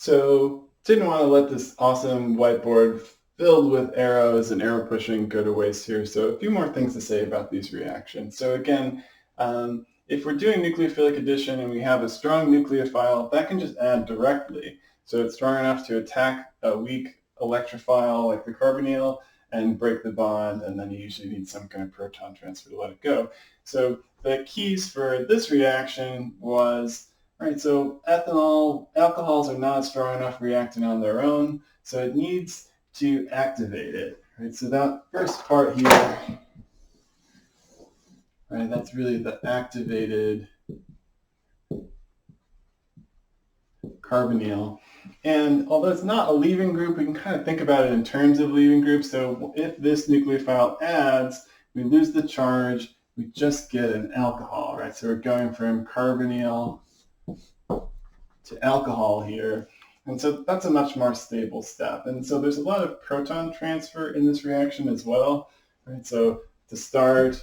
So didn't want to let this awesome whiteboard filled with arrows and arrow pushing go to waste here. So a few more things to say about these reactions. So again, if we're doing nucleophilic addition and we have a strong nucleophile, that can just add directly. So it's strong enough to attack a weak electrophile like the carbonyl and break the bond, and then you usually need some kind of proton transfer to let it go. So the keys for this reaction was, all right, so ethanol, alcohols are not strong enough reacting on their own, so it needs to activate it. Right, so that first part here, right, that's really the activated carbonyl. And although it's not a leaving group, we can kind of think about it in terms of leaving groups. So if this nucleophile adds, we lose the charge, we just get an alcohol, right? So we're going from carbonyl to alcohol here. And so that's a much more stable step. And so there's a lot of proton transfer in this reaction as well, right? So to start,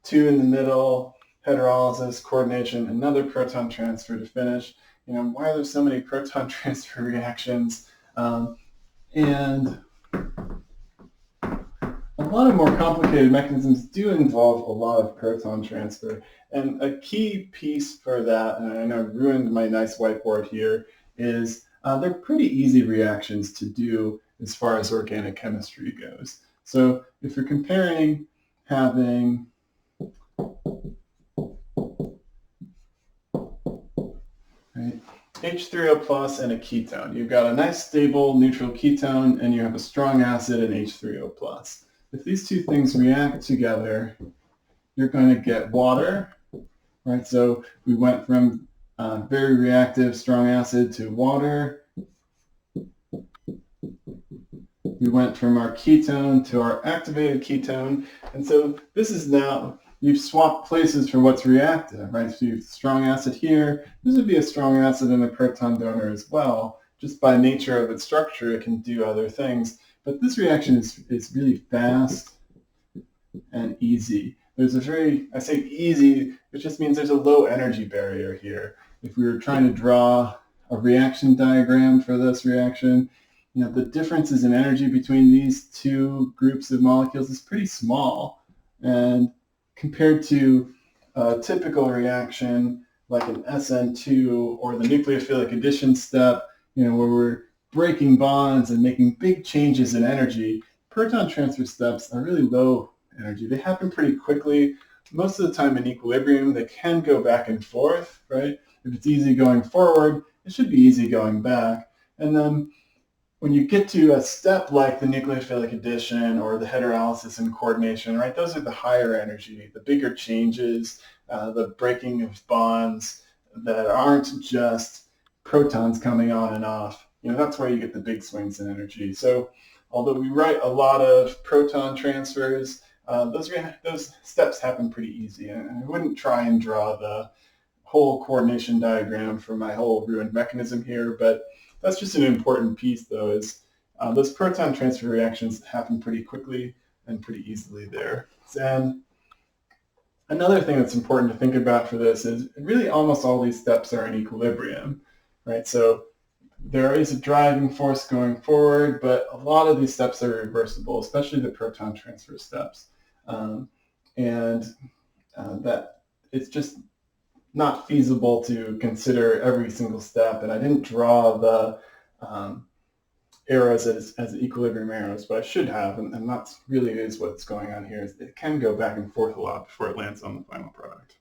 2 in the middle, heterolysis, coordination, another proton transfer to finish. You know, why are there so many proton transfer reactions? And a lot of more complicated mechanisms do involve a lot of proton transfer. And a key piece for that, and I know I've ruined my nice whiteboard here, is they're pretty easy reactions to do as far as organic chemistry goes. So if you're comparing having H3O plus and a ketone, you've got a nice stable neutral ketone and you have a strong acid and H3O plus. If these two things react together, you're going to get water, right? So we went from very reactive strong acid to water. We went from our ketone to our activated ketone. And so this is now, you've swapped places for what's reactive, right? So you have strong acid here. This would be a strong acid and a proton donor as well. Just by nature of its structure, it can do other things. But this reaction is really fast and easy. There's a very, I say easy, which just means there's a low energy barrier here. If we were trying to draw a reaction diagram for this reaction, you know, the differences in energy between these two groups of molecules is pretty small. And compared to a typical reaction like an SN2 or the nucleophilic addition step, you know, where we're breaking bonds and making big changes in energy, proton transfer steps are really low energy. They happen pretty quickly. Most of the time in equilibrium, they can go back and forth, right? If it's easy going forward, it should be easy going back. And then when you get to a step like the nucleophilic addition or the heterolysis and coordination, right, those are the higher energy, the bigger changes, the breaking of bonds that aren't just protons coming on and off. You know, that's where you get the big swings in energy. So although we write a lot of proton transfers, those steps happen pretty easy. And I wouldn't try and draw the whole coordination diagram for my whole ruined mechanism here, but that's just an important piece, though, is those proton transfer reactions happen pretty quickly and pretty easily there. And another thing that's important to think about for this is really almost all these steps are in equilibrium, right? So there is a driving force going forward, but a lot of these steps are reversible, especially the proton transfer steps. That it's just not feasible to consider every single step. And I didn't draw the arrows as equilibrium arrows, but I should have, and that really is what's going on here. Is it can go back and forth a lot before it lands on the final product.